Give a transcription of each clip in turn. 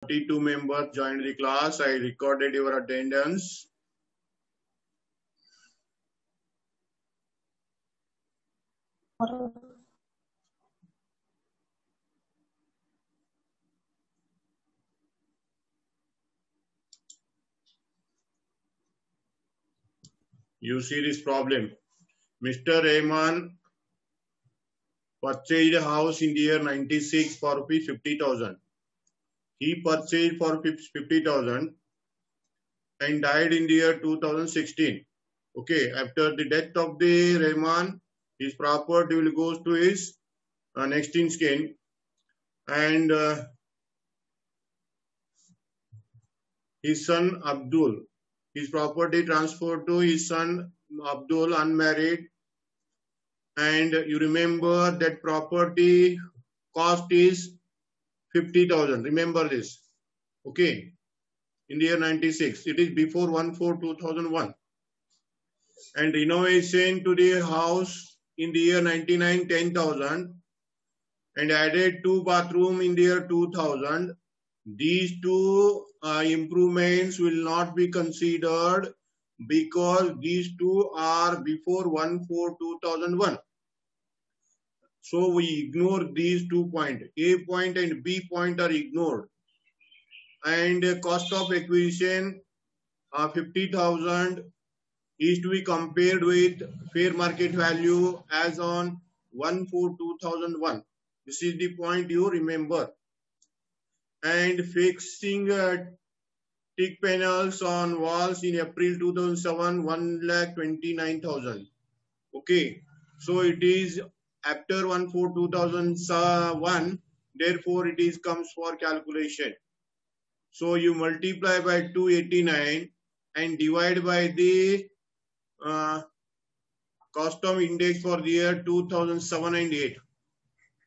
42 members joined the class. I recorded your attendance. You see this problem. Mr. Rahman purchased a house in the year 96 for rupees 50,000. He purchased for 50,000 and died in the year 2016. Okay, after the death of the Rahman, his property will go to his next in kin, and his son Abdul. His property transferred to his son Abdul, unmarried. And you remember that property cost is 50,000. Remember this. Okay. In the year 96. It is before 1/4/2001. And renovation to the house in the year 99, 10,000. And added 2 bathrooms in the year 2000. These two improvements will not be considered because these two are before 1/4/2001. So we ignore these 2 points. A point and B point are ignored. And cost of acquisition 50,000 is to be compared with fair market value as on 1/4/2001. This is the point you remember. And fixing tick panels on walls in April 2007, 1,29,000. Okay, so it is after 1/4/2001, therefore it is comes for calculation. So you multiply by 289 and divide by the custom index for the year 2007 and 8.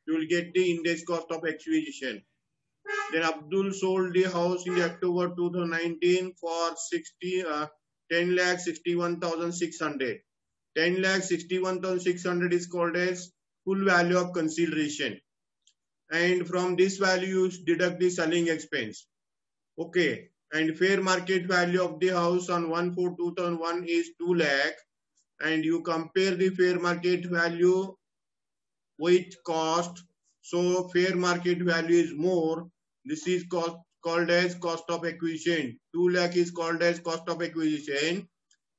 You will get the index cost of acquisition. Then Abdul sold the house in October 2019 for 10,61,600. 10,61,600 is called as full value of consideration. And from this value, you deduct the selling expense. Okay. And fair market value of the house on 1/4/2001 is 2 lakh. And you compare the fair market value with cost. So fair market value is more. This is called as cost of acquisition. 2 lakh is called as cost of acquisition.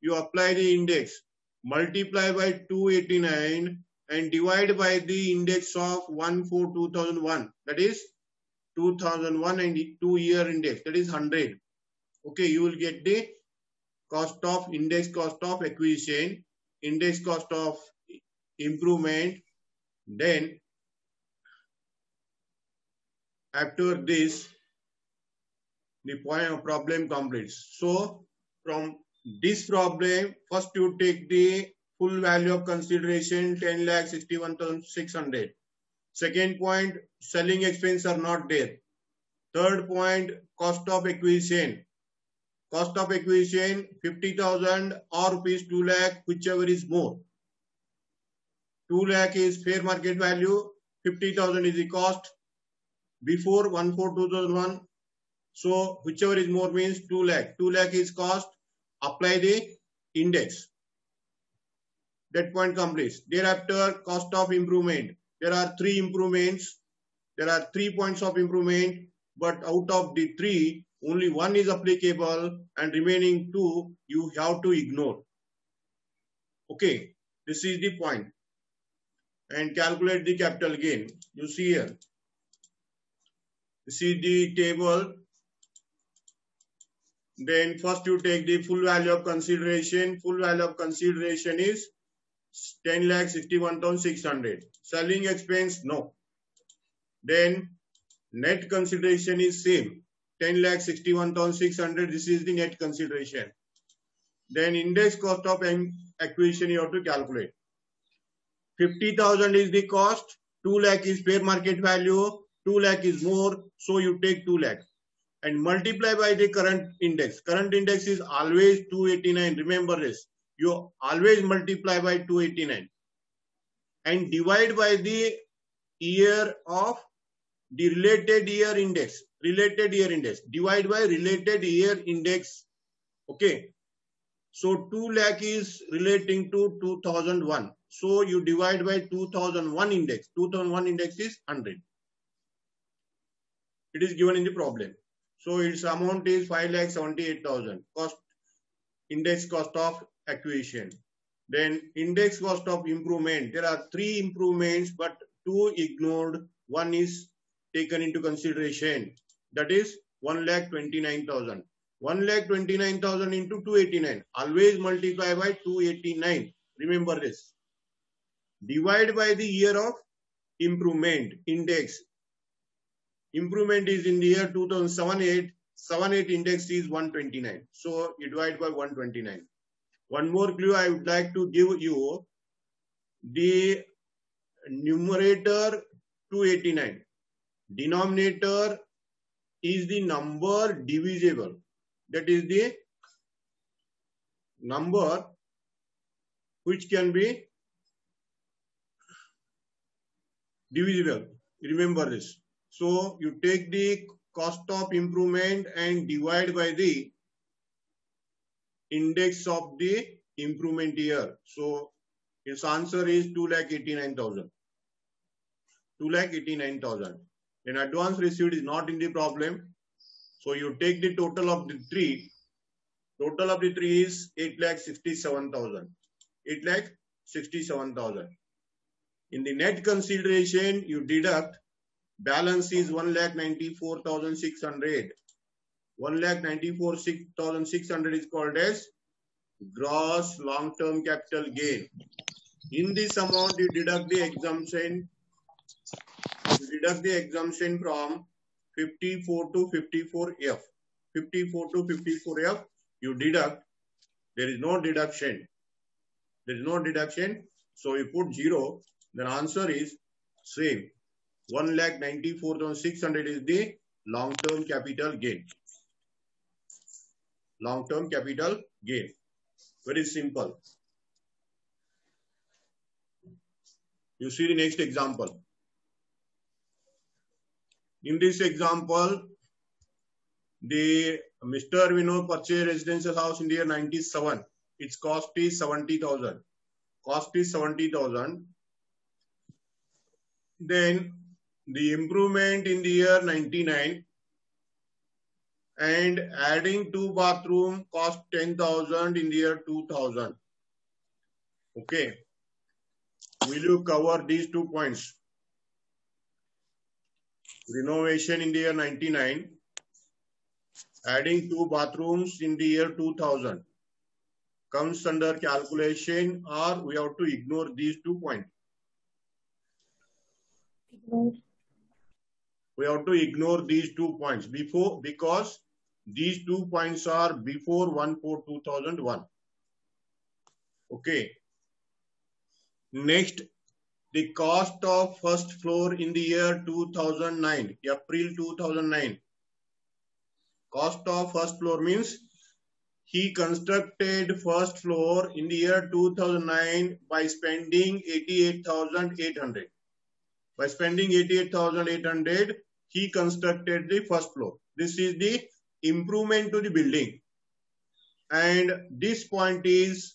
You apply the index, multiply by 289 and divide by the index of 1/4/2001. That is 2001 and 2-year index. That is 100. Okay, you will get the cost of index cost of acquisition, index cost of improvement. Then after this, the point of problem completes. So from this problem, first you take the full value of consideration 10,61,600. Second point, selling expenses are not there. Third point, cost of acquisition. Cost of acquisition 50,000 or rupees 2 lakh, whichever is more. 2 lakh is fair market value, 50,000 is the cost before 1/4/2001. So whichever is more means 2 lakh. 2 lakh is cost. Apply the index. That point completes. Thereafter, cost of improvement. There are 3 improvements. There are 3 points of improvement, but out of the 3, only 1 is applicable and remaining 2 you have to ignore. Okay, this is the point. And calculate the capital gain. You see here. This is the table. Then first you take the full value of consideration. Full value of consideration is 10,61,600. Selling expense, no. Then net consideration is same. 10,61,600. This is the net consideration. Then index cost of acquisition you have to calculate. 50,000 is the cost. 2 lakh is fair market value. 2 lakh is more. So you take 2 lakh. And multiply by the current index. Current index is always 289. Remember this. You always multiply by 289. And divide by the year of the related year index. related year index. Divide by related year index. Okay. So 2 lakh is relating to 2001. So you divide by 2001 index. 2001 index is 100. It is given in the problem. So its amount is 5,78,000. Cost, index cost of acquisition. Then index cost of improvement. There are 3 improvements, but 2 ignored. 1 is taken into consideration. That is 1,29,000. 1,29,000 into 289. Always multiply by 289. Remember this. Divide by the year of improvement index. Improvement is in the year 2007-8. 7-8 index is 129. So you divide by 129. One more clue I would like to give you. The numerator 289. Denominator is the number divisible. That is the number which can be divisible. Remember this. So you take the cost of improvement and divide by the index of the improvement year. So its answer is 2,89,000. 2,89,000. Then advance received is not in the problem. So you take the total of the 3. Total of the 3 is 8,67,000. 8,67,000. In the net consideration, you deduct. Balance is 1,94,600. 1,94,600 is called as gross long-term capital gain. In this amount, you deduct the exemption. You deduct the exemption from 54 to 54F. 54 to 54F, you deduct. There is no deduction. There is no deduction. So you put 0. The answer is same. 1,94,600 is the long-term capital gain. Long-term capital gain. Very simple. You see the next example. In this example, the Mr. Vinod purchased residential house in the year 97. Its cost is 70,000. Cost is 70,000. Then the improvement in the year 99 and adding 2 bathroom cost 10,000 in the year 2000. Okay. Will you cover these 2 points? Renovation in the year 99, adding 2 bathrooms in the year 2000 comes under calculation, or we have to ignore these 2 points? We have to ignore these 2 points before, because these 2 points are before 1/4/2001. Okay. Next, the cost of first floor in the year 2009, April 2009. Cost of first floor means he constructed first floor in the year 2009 by spending 88,800. By spending 88,800, he constructed the first floor. This is the improvement to the building. And this point is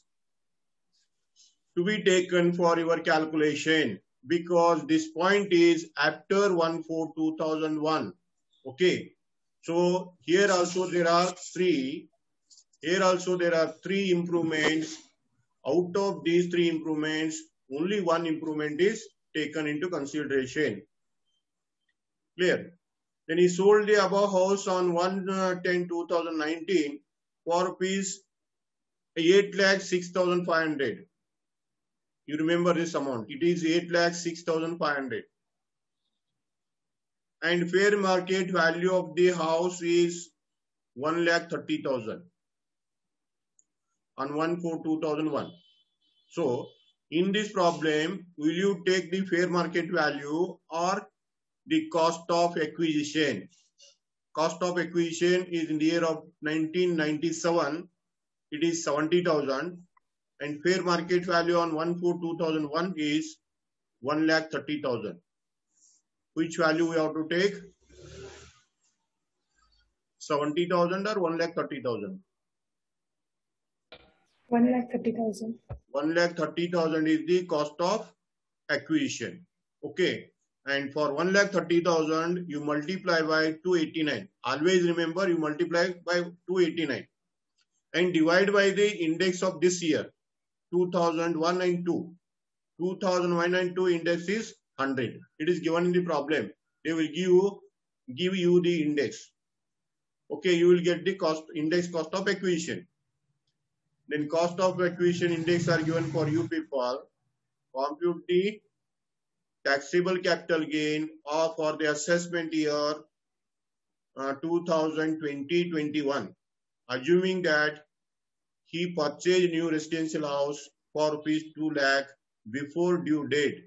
to be taken for your calculation, because this point is after 1/4/2001. Okay. So here also there are 3. Here also there are 3 improvements. Out of these 3 improvements, only 1 improvement is taken into consideration. Clear? Then he sold the above house on 1/10/2019 for rupees 8,06,500. You remember this amount. It is 8,06,500. And fair market value of the house is 1,30,000 on 1/4/2001. So in this problem, will you take the fair market value or the cost of acquisition? Cost of acquisition is in the year of 1997. It is 70,000. And fair market value on 1/4/2001 is 1,30,000. Which value we have to take? 70,000 or 1,30,000? 1,30,000. 1,30,000 is the cost of acquisition. Okay. And for 1,30,000, you multiply by 289. Always remember, you multiply by 289 and divide by the index of this year, 2001 and 2. 2001 and 2 index is 100. It is given in the problem. They will give you the index. Okay, you will get the cost of acquisition. Then cost of acquisition index are given for you people. Compute the taxable capital gain or for the assessment year 2020-21, assuming that he purchased new residential house for rupees 2 lakh before due date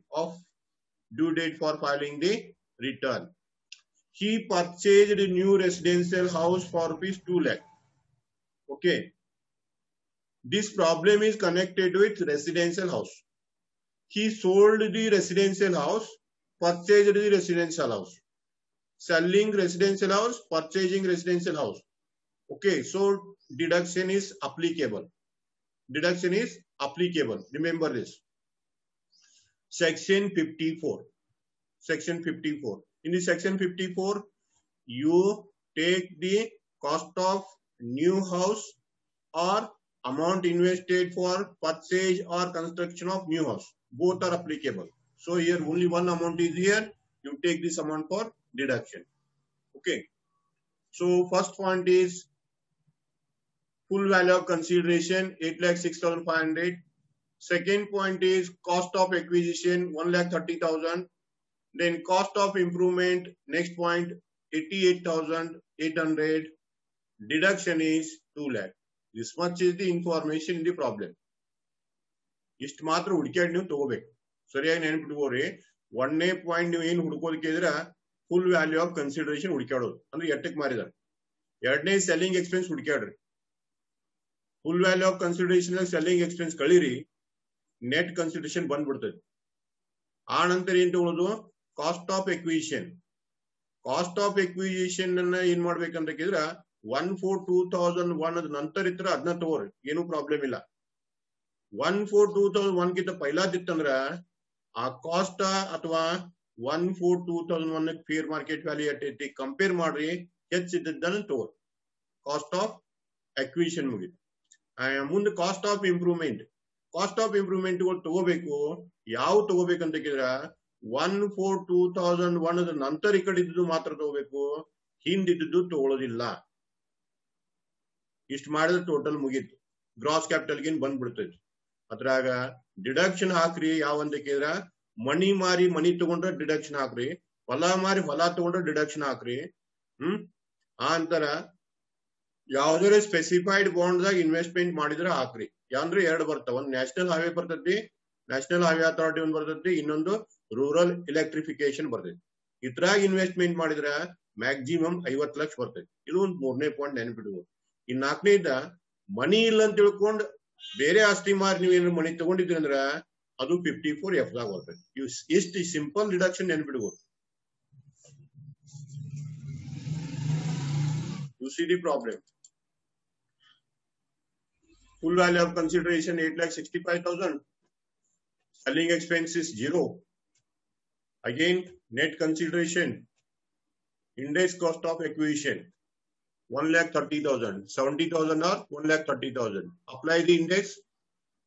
for filing the return. He purchased a new residential house for rupees 2 lakh. Okay. This problem is connected with residential house. He sold the residential house, purchased the residential house. Selling residential house, purchasing residential house. Okay, so deduction is applicable. Deduction is applicable. Remember this. Section 54. Section 54. In the section 54, you take the cost of new house or amount invested for purchase or construction of new house. Both are applicable. So here only one amount is here. You take this amount for deduction. Okay. So first point is full value of consideration 8,06,500. Second point is cost of acquisition 1,30,000. Then cost of improvement, next point 88,800. Deduction is 2 lakh. This much is the information in the problem. ಇಷ್ಟು ಮಾತ್ರ ಹುಡುಕ್ಯಾಡಿ ನೀವು ತಗೋಬೇಕು. ಸರಿಯಾಗಿ ನೆನಪಿಟ್ಕೋರಿ. 1ನೇ point ನೀವು ಏನು ಹುಡುಕೋದಕ್ಕಿದ್ರ full value of consideration ಹುಡುಕ್ಯಾಡೋದು ಅಂದ್ರೆ ಎಟ್ಟಕ್ಕೆ ಮಾರಿದಾರೆ. 2ನೇ ಸೆಲ್ಲಿಂಗ್ ಎಕ್ಸ್ಪೆನ್ಸ್ ಹುಡುಕ್ಯಾಡ್ರಿ. Full value of consideration selling expense ಕಳೀರಿ, ನೆಟ್ ಕನ್ಸಿಡರೇಷನ್ ಬಂದ್ಬಿಡ್ತದೆ. ಆ ನಂತರ ಏನ್ ತಗೊಳ್ಳೋದು cost of acquisition. Cost of acquisition ಅನ್ನ ಏನ್ ಮಾಡ್ಬೇಕಂತಕ್ಕಿದ್ರ 1,04,2001 ಅದ ನಂತರ ಇತ್ರ ಅದನ್ನ ತಗೋರಿ, ಏನು ಪ್ರಾಬ್ಲಮ್ ಇಲ್ಲ. 1,04,2001 ಗಿಂತ ಪೈಲಾದಿತ್ತಂದ್ರ ಆ ಕಾಸ್ಟ್ ಅಥವಾ 1,04,2001 ಫೇರ್ ಮಾರ್ಕೆಟ್ ವ್ಯಾಲ್ಯೂ ಎಟ್ಟೈತಿ ಕಂಪೇರ್ ಮಾಡ್ರಿ, ಹೆಚ್ಚಿದ್ದನ್ನ ತಗೋರಿ. ಕಾಸ್ಟ್ ಆಫ್ ಅಕ್ವಿಸಿಷನ್ ಮುಗಿತು. ಮುಂದೆ cost of improvement. Cost of improvement ತಗೋಬೇಕು. ಯಾವ ತಗೋಬೇಕಂತಕ್ಕಿದ್ರ 1,04,2001 ಅದ ನಂತರ ಈ ಕಡೆ ಇದ್ದು ಮಾತ್ರ ತಗೋಬೇಕು, ಹಿಂದಿದ್ದು ತಗೊಳ್ಳೋದಿಲ್ಲ. ಇಷ್ಟು ಮಾಡಿದ್ರೆ ಟೋಟಲ್ ಮುಗೀತು. ಗ್ರಾಸ್ ಕ್ಯಾಪಿಟಲ್ ಗೇನ್ ಬಂದ್ಬಿಡ್ತೈತಿ. ಅದ್ರಾಗ ಡಿಡಕ್ಷನ್ ಹಾಕ್ರಿ. ಯಾವಂತಕ್ಕಿದ್ರ ಮನಿ ಮಾರಿ ಮನಿ ತಗೊಂಡ್ರೆ ಡಿಡಕ್ಷನ್ ಹಾಕ್ರಿ, ಹೊಲ ಮಾರಿ ಹೊಲ ತಗೊಂಡ್ರೆ ಡಿಡಕ್ಷನ್ ಹಾಕ್ರಿ. ಆ ಅಂತರ ಯಾವ್ದಾರ ಸ್ಪೆಸಿಫೈಡ್ ಬಾಂಡ್ದಾಗ ಇನ್ವೆಸ್ಟ್ಮೆಂಟ್ ಮಾಡಿದ್ರೆ ಹಾಕ್ರಿ. ಅಂದ್ರೆ 2 ಬರ್ತಾವ. ಒಂದು ನ್ಯಾಷನಲ್ ಹೈವೇ ಬರ್ತೈತಿ, ನ್ಯಾಷನಲ್ ಹೈವೇ ಅಥಾರಿಟಿ ಒಂದು ಬರ್ತೈತಿ, ಇನ್ನೊಂದು ರೂರಲ್ ಎಲೆಕ್ಟ್ರಿಫಿಕೇಶನ್ ಬರ್ತೈತಿ. ಇದ್ರಾಗ ಇನ್ವೆಸ್ಟ್ಮೆಂಟ್ ಮಾಡಿದ್ರ ಮ್ಯಾಕ್ಸಿಮಮ್ 50 ಲಕ್ಷ ಬರ್ತೈತಿ. ಇದು ಒಂದು 3ನೇ ಪಾಯಿಂಟ್ ನೆನಪಿಡ್ಬೋದು. ಈ 4ನೇದ ಮನಿ ಇಲ್ಲ ಅಂತ ತಿಳ್ಕೊಂಡ್ ಬೇರೆ ಆಸ್ತಿ ಮಾರಿ ನೀವೇನು ಮನಿ ತಗೊಂಡಿದ್ರಿ ಅಂದ್ರ ಅದು 54F ದಾಗ ಬರ್ತೈತಿ. ಇಷ್ಟು ಸಿಂಪಲ್ ಡಿಡಕ್ಷನ್ ನೆನಪಿಡ್ಬೋದು. You see the problem. Full value of consideration 8,65,000. Selling expense is 0. Again, net consideration. Index cost of acquisition 1,30,000. 70,000 or 1,30,000. Apply the index,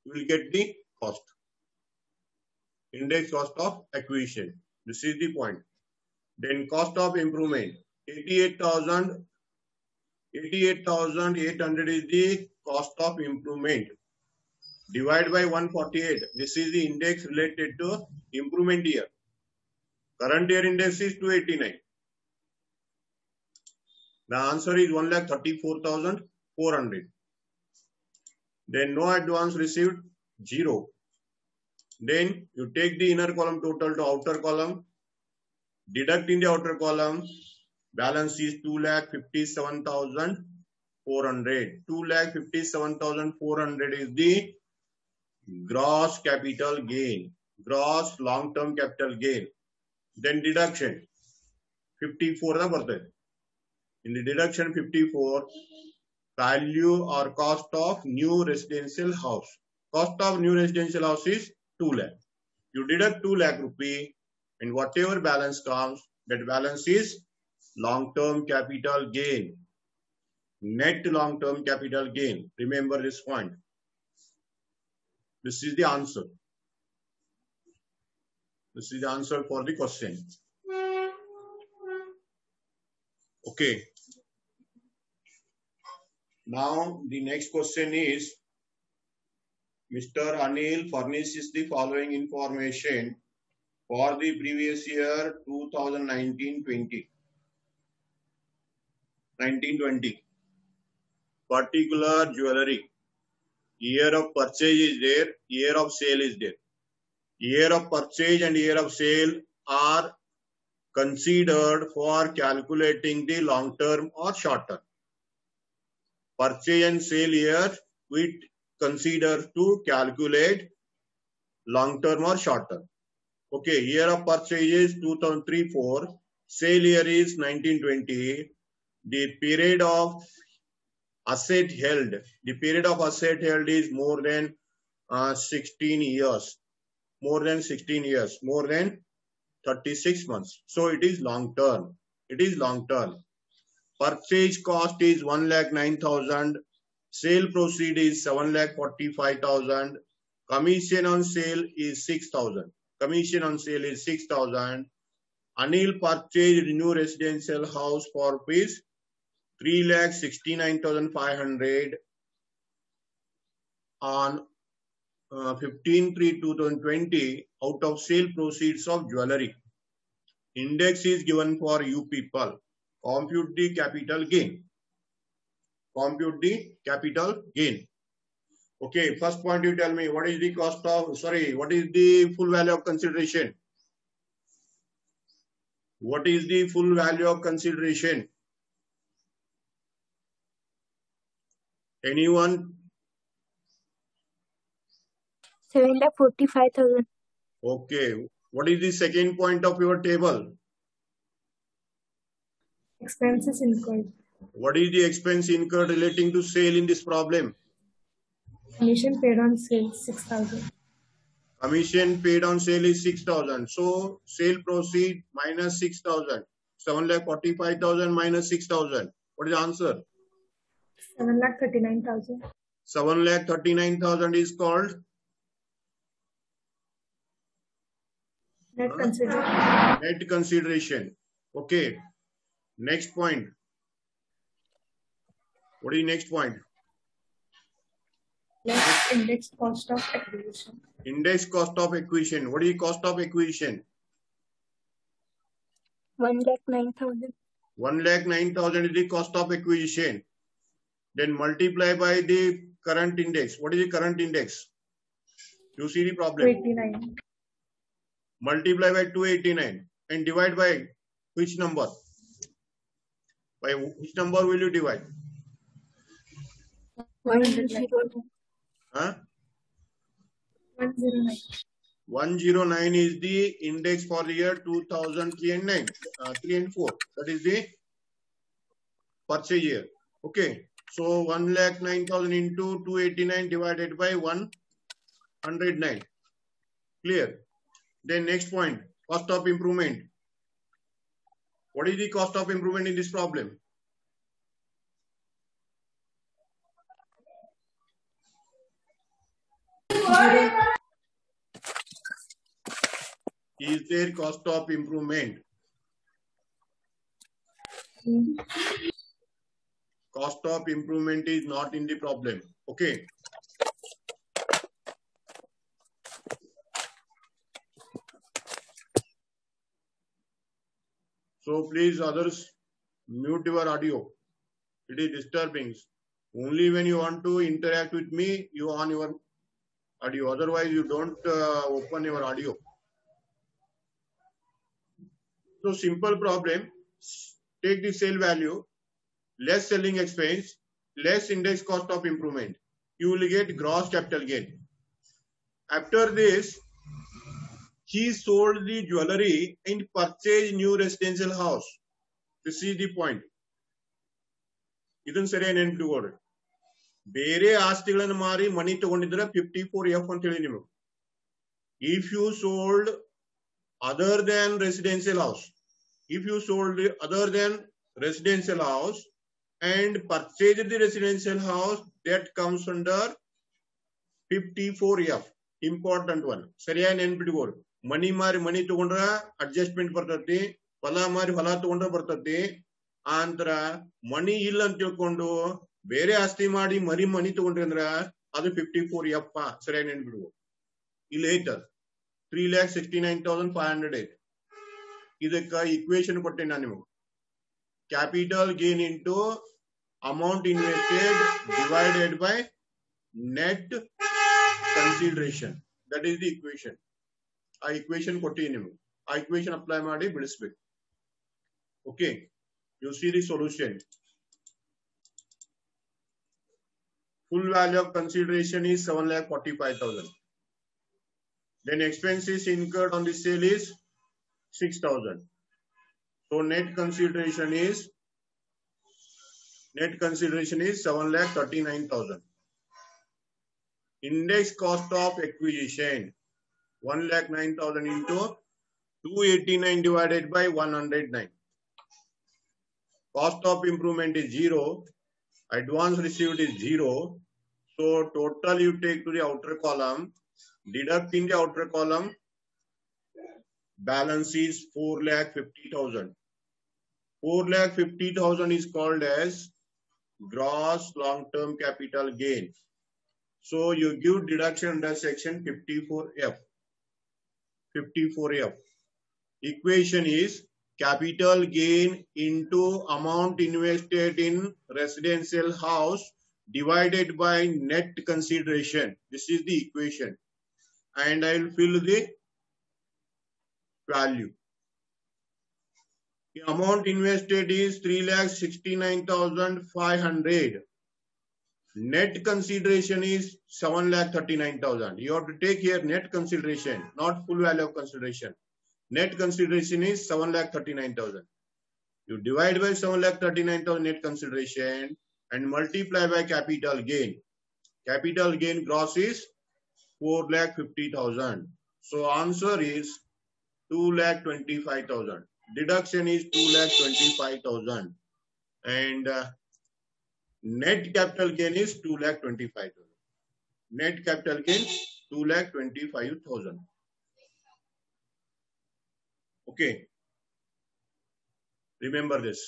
you will get the cost. Index cost of acquisition. This is the point. Then cost of improvement 88,800 is the cost of improvement. Divide by 148. This is the index related to improvement year. Current year index is 289. The answer is 1,34,400. Then no advance received, 0. Then you take the inner column total to outer column. Deduct in the outer column. Balance is 2,57,400. 2,57,400 is the gross capital gain, gross long-term capital gain. Then deduction 54 the birthday. In the deduction 54, value or cost of new residential house. Cost of new residential house is 2 lakh. You deduct 2 lakh rupee and whatever balance comes, that balance is long-term capital gain. Net long-term capital gain. Remember this point. This is the answer. This is the answer for the question. Okay. Now the next question is, Mr. Anil furnishes the following information for the previous year 2019-20. 1920. Particular jewelry. Year of purchase is there, year of sale is there. Year of purchase and year of sale are considered for calculating the long term or short term. Purchase and sale year we consider to calculate long term or short term. Okay, year of purchase is 2003-4, sale year is 1920. The period of asset held, is more than 16 years, more than 36 months. So it is long term. Purchase cost is 1,09,000. Sale proceed is 7,45,000. Commission on sale is 6,000. Anil purchased new residential house for rupees 3,69,500 on 15/3/2020 out of sale proceeds of jewelry. Index is given for you people. Compute the capital gain. Okay, first point you tell me, what is the what is the full value of consideration? What is the full value of consideration? Anyone? 7,45,000. Okay. What is the second point of your table? Expenses incurred. What is the expense incurred relating to sale in this problem? Commission paid on sale 6,000. Commission paid on sale is 6,000. So sale proceed minus 6,000. 7,45,000 minus 6,000. What is the answer? 7,39,000. 7,39,000 is called net consideration. Net consideration. Okay. Next point. What is the next point? Less index cost of acquisition. Index cost of acquisition. What is the cost of acquisition? 1,09,000. 1,09,000 is the cost of acquisition. Then multiply by the current index. What is the current index? You see the problem. 289. Multiply by 289 and divide by which number? By which number will you divide? 109. Huh? 109. 109 is the index for the year 2003 and 4. That is the purchase year. Okay. So 1,09,000 into 289 divided by 109. Clear? Then next point, cost of improvement. What is the cost of improvement in this problem? Is there cost of improvement? Cost of improvement is not in the problem. Okay. So please others mute your audio. It is disturbing. Only when you want to interact with me, you on your audio. Otherwise, you don't open your audio. So simple problem. Take the sale value, less selling expense, less index cost of improvement. You will get gross capital gain. After this, he sold the jewelry and purchased new residential house. This is the point. ಇದನ್ನ ಸರಿಯಾಗಿ ನೆನ್ಪಿಟ್ಕೊಳ್ರಿ. ಬೇರೆ ಆಸ್ತಿಗಳನ್ನು ಮಾರಿ ಮನಿ ತಗೊಂಡಿದ್ರೆ 54F ಅಂತ ಹೇಳಿ ನಿಮಗೆ. If you sold other than residential house, if you sold other than residential house and purchased the residential house, that comes under 54F. Important one. ಸರಿಯಾಗಿ ನೆನ್ಪಿಟ್ಕೋರಿ. ಮನಿ ಮಾರಿ ಮನಿ ತಗೊಂಡ್ರ ಅಡ್ಜಸ್ಟ್ಮೆಂಟ್ ಬರ್ತತಿ, ಹೊಲ ಮಾರಿ ಹೊಲ ತಗೊಂಡ್ರ ಬರ್ತತಿ. ಆಂತರ ಮನಿ ಇಲ್ಲ ಅಂತ ತಿಳ್ಕೊಂಡು ಬೇರೆ ಆಸ್ತಿ ಮಾಡಿ ಮನಿ ತಗೊಂಡ್ರಿ ಅಂದ್ರ ಅದು 54F. ಸರಿಯಾಗಿ ನೆನ್ಪಿಡ್ಬೋದು. ಇಲ್ಲಿ ಐತದ 3,69,500 ಐತಿ. ಇದಕ್ಕ ಈಕ್ವೇಶನ್ ಕೊಟ್ಟೆ ನಾನು ನಿಮಗೆ. Capital gain into amount invested divided by net consideration. That is the equation. ಆ ಈಕ್ವೇಶನ್ ಕೊಟ್ಟಿದ್ದೀನಿ ನಿಮಗೆ. ಆ ಈಕ್ವೇಶನ್ ಅಪ್ಲೈ ಮಾಡಿ ಬಿಡಿಸ್ಬೇಕು. Okay, U see the solution. Full value of consideration is 7,45,000. Then expenses incurred on the sale is 6,000. So net consideration is 7,39,000. Index cost of acquisition 1,09,000 into 289 divided by 109. Cost of improvement is 0. Advance received is 0. So total you take to the outer column, deduct in the outer column, balance is 4,50,000. 4,50,000 is called as gross long-term capital gain. So you give deduction under section 54F. 54F. Equation is capital gain into amount invested in residential house divided by net consideration. This is the equation. And I will fill the value. The amount invested is 3,69,500. Net consideration is 7,39,000. You have to take here net consideration, not full value of consideration. Net consideration is 7,39,000. You divide by 7,39,000 net consideration and multiply by capital gain. Capital gain gross is 4,50,000. So answer is 2,25,000. Deduction is 2,25,000. And net capital gain is 2,25,000. Net capital gain 2,25,000. Okay. Remember this.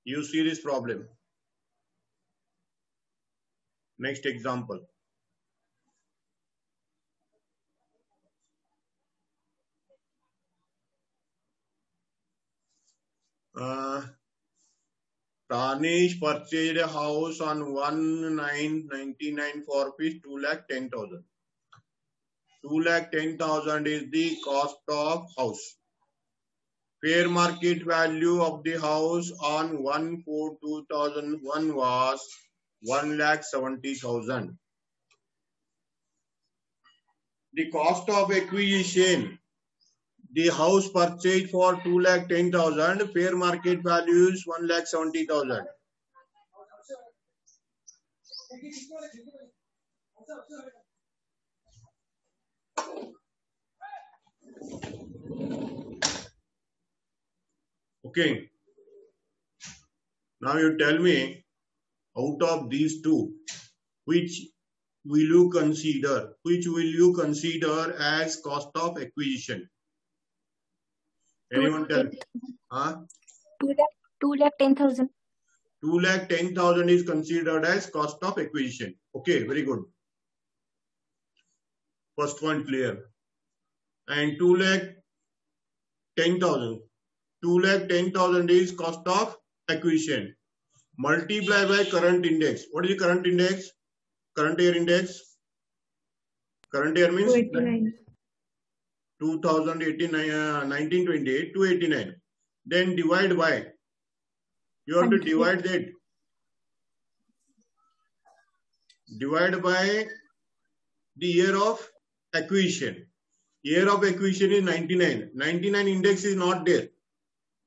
You see this problem. Next example. Pranish purchased a house on 1,999 for rupees 2,10,000. 2,10,000 is the cost of house. Fair market value of the house on 1/4/2001 was 1,70,000. The cost of acquisition, the house purchased for 2,10,000, fair market value is 1,70,000. Okay. Now you tell me, out of these two, which will you consider? Which will you consider as cost of acquisition? Anyone tell? 2,10,000. 2,10,000 is considered as cost of acquisition. Okay, very good. First one clear. And 2,10,000. 2,10,000 is cost of acquisition. Multiply by current index. What is the current index? Current year index. Current year means 289. 1928, 289. Then divide by. You have to divide that. Divide by the year of acquisition. Year of acquisition is 99. 99 index is not there.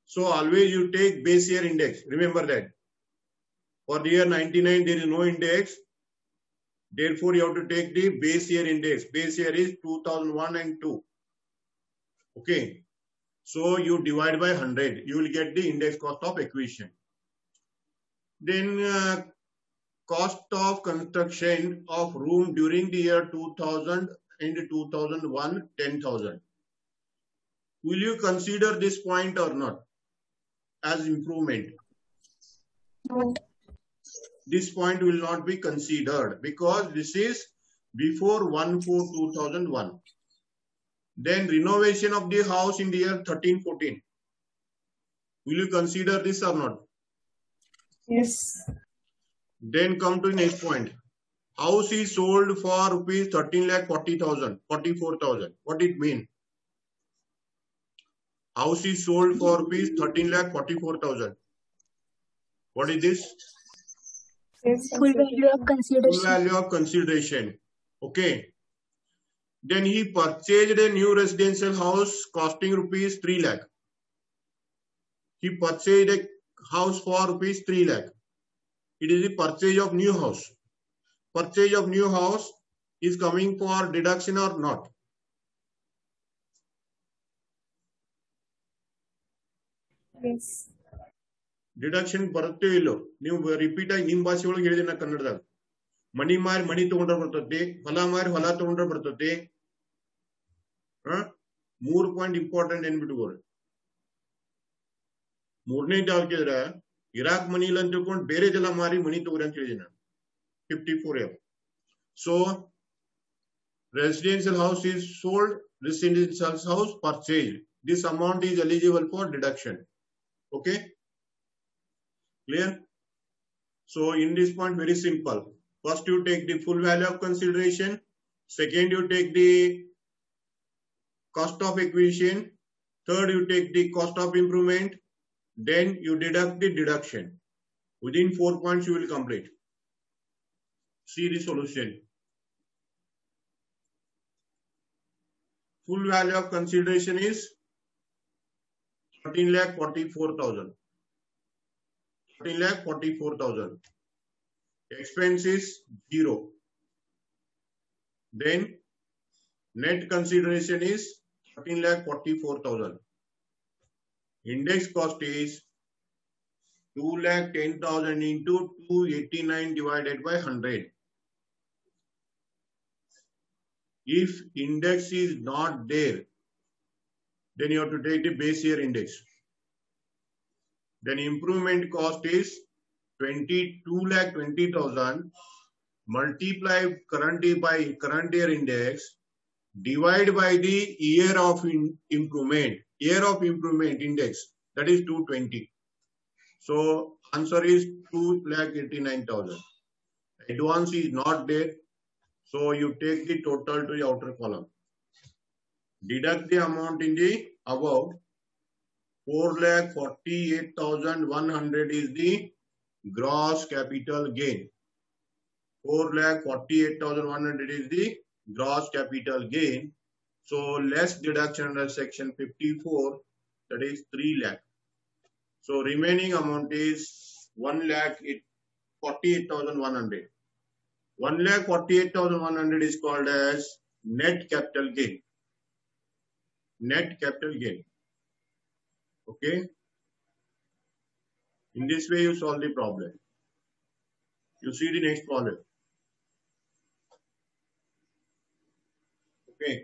So always you take base year index. Remember that. For the year 99, there is no index. Therefore, you have to take the base year index. Base year is 2001 and 2. Okay. So you divide by 100. You will get the index cost of acquisition. Then cost of construction of room during the year 2000 and 2001, 10,000. Will you consider this point or not as improvement? No. This point will not be considered because this is before 1/4/2001. Then renovation of the house in the year 13-14. Will you consider this or not? Yes. Then come to the next point. House is sold for rupees 13,40,000, 44,000. What it mean? House is sold for rupees 13,44,000. What is this? Yes. Full value of Full consideration. value of consideration. Okay. Then he purchased a new residential house costing rupees 3 lakh. He purchased a house for rupees 3 lakh. It is the purchase of new house. Purchase of new house is coming for deduction or not? Yes. Deduction ಬರುತ್ತೆ ಇಲ್ಲೋ ನೀವು repeat ಆಗಿ ನಿಮ್ ಭಾಷೆ ಒಳಗೆ ಹೇಳಿದಿನ ಕನ್ನಡದಾಗ ಮನಿ ಮಾರಿ ಮನಿ ತಗೊಂಡ್ರೆ ಬರ್ತತಿ ಹೊಲ ಮಾರಿ ಹೊಲ ತಗೊಂಡ್ರೆ ಬರ್ತತಿ 3 ಪಾಯಿಂಟ್ ಇಂಪಾರ್ಟೆಂಟ್ ಏನ್ಬಿಟ್ಕೋರಿ ಮೂರನೇ ಯಾವ್ಕಿದ್ರ ಇರಾಕ್ ಮನಿ ಇಲ್ಲ ಅಂತ ತಿಳ್ಕೊಂಡು ಬೇರೆದೆಲ್ಲ ಮಾರಿ ಮನಿ ತಗೋರಿ ಅಂತ ಹೇಳಿದಿನ 54F. So residential house is sold, residential house purchased. This amount is eligible for deduction. Okay, clear? So in this point, very simple. First you take the full value of consideration. Second you take the cost of acquisition. Third you take the cost of improvement. Then you deduct the deduction. Within 4 points you will complete. See the solution. Full value of consideration is 13,44,000. 13,44,000. Expense is 0. Then net consideration is 13,44,000. Index cost is 2,10,000 into 289 divided by 100. If index is not there, then you have to take the base year index. Then improvement cost is 2,20,000 multiply current year index divide by the year of improvement. Year of improvement index, that is 220. So answer is 2,89,000. Advance is not there. So you take the total to the outer column. Deduct the amount in the above. 4,48,100 is the gross capital gain. 4,48,100 is the gross capital gain. So less deduction under section 54, that is 3 lakh. So remaining amount is 1,48,100. 1,48,100 is called as net capital gain. Net capital gain. Okay. In this way you solve the problem. You see the next problem. Okay.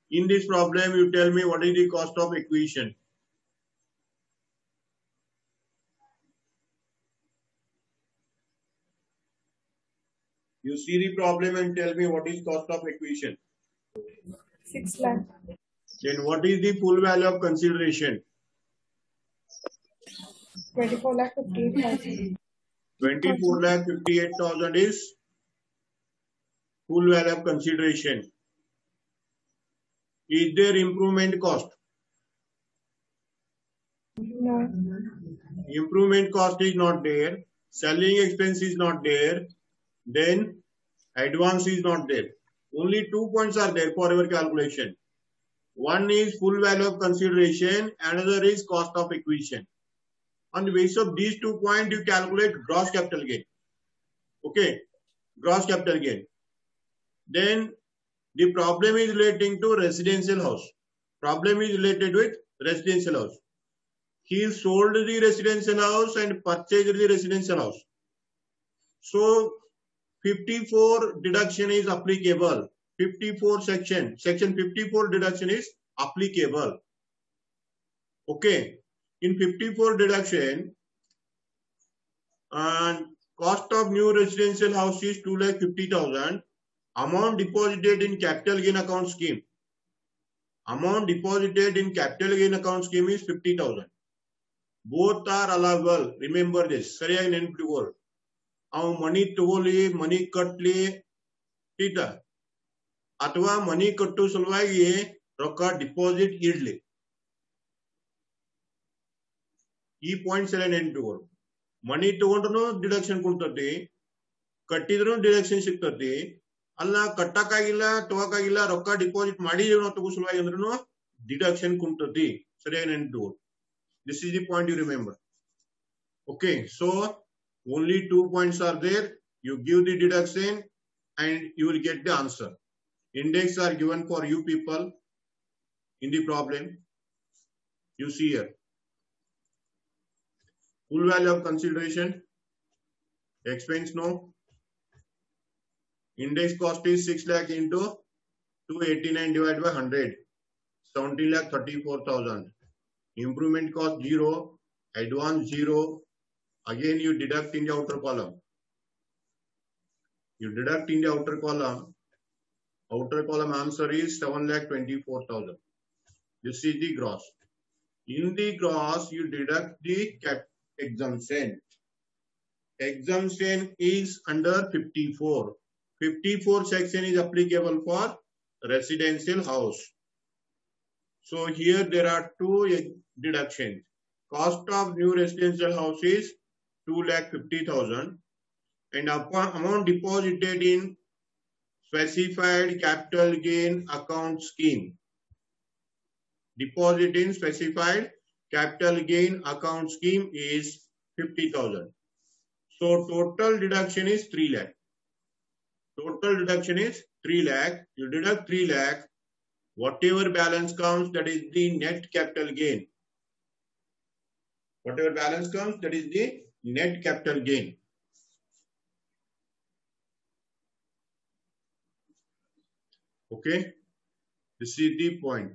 In this problem, you tell me what is the cost of acquisition. You see the problem and tell me what is cost of acquisition. 6 lakh. Then what is the full value of consideration? 24,58,000. 24,58,000 is full value of consideration. Is there improvement cost? No. Improvement cost is not there. Selling expense is not there. Then Advance is not there. Only 2 points are there for our calculation. One is full value of consideration, another is cost of acquisition. On the basis of these 2 points, you calculate gross capital gain. Okay, gross capital gain. Then the problem is relating to residential house. Problem is related with residential house. He sold the residential house and purchased the residential house. So 54 deduction is applicable. 54 section 54 deduction is applicable. Okay. In 54 deduction, and cost of new residential house is 2,50,000. Amount deposited in capital gain account scheme. Amount deposited in capital gain account scheme is 50,000. Both are allowable. Remember this. Sariyaಗಿ ನೆನಪಿಟ್ಕೊಳ್ಳಿ. ಅವ ಮನಿ ತಗೊಳ್ಳಿ, ಮನಿ ಕಟ್ಲಿ, ठीक है, ಅಥವಾ ಮನಿ ಕಟ್ಟು ಸಲುವಾಗಿ ರೊಕ್ಕ deposit idli. ಈ ಪಾಯಿಂಟ್ಸ್ ಎಲ್ಲ ನೆನಪಿಟ್ಕೊಳ್ಳಿ. ಮನಿ ತಗೊಂಡ್ರು ಡಿಡಕ್ಷನ್ ಕೊಡ್ತತಿ, ಕಟ್ಟಿದ್ರು ಡಿಡಕ್ಷನ್ ಸಿಗ್ತತಿ. ಅಲ್ಲ ಕಟ್ಟಕ್ಕಾಗಿಲ್ಲ, ತಗೋಕಾಗಿಲ್ಲ, ರೊಕ್ಕ ಡಿಪಾಸಿಟ್ ಮಾಡಿದೀವಿ ನಾವು ತಗೋ ಸಲುವಾಗಿ ಅಂದ್ರೂ ಡಿಡಕ್ಷನ್ ಕುಂತತಿ. ಸರಿಯಾಗಿ ನೆನಪಿಟ್ಕೊಳ್ಳಿ. This is the point you remember. Okay, so only 2 points are there. You give the deduction and you will get the answer. Index are given for you people in the problem. You see here. Full value of consideration. Expense no. Index cost is 6 lakh into 289 divided by 100. 17,34,000. Improvement cost 0. Advance 0. Again you deduct in the outer column. You deduct in the outer column. Outer column answer is 7,24,000. This is the gross. In the gross you deduct the exemption. Exemption is under 54. 54 section is applicable for residential house. So here there are 2 deductions. Cost of new residential house is 2,50,000 and amount deposited in specified capital gain account scheme. Deposit in specified capital gain account scheme is 50,000. So total deduction is 3 lakh. Total deduction is 3 lakh. You deduct 3 lakh. Whatever balance comes, that is the net capital gain. Whatever balance comes, that is the net capital gain. Okay, this is the point.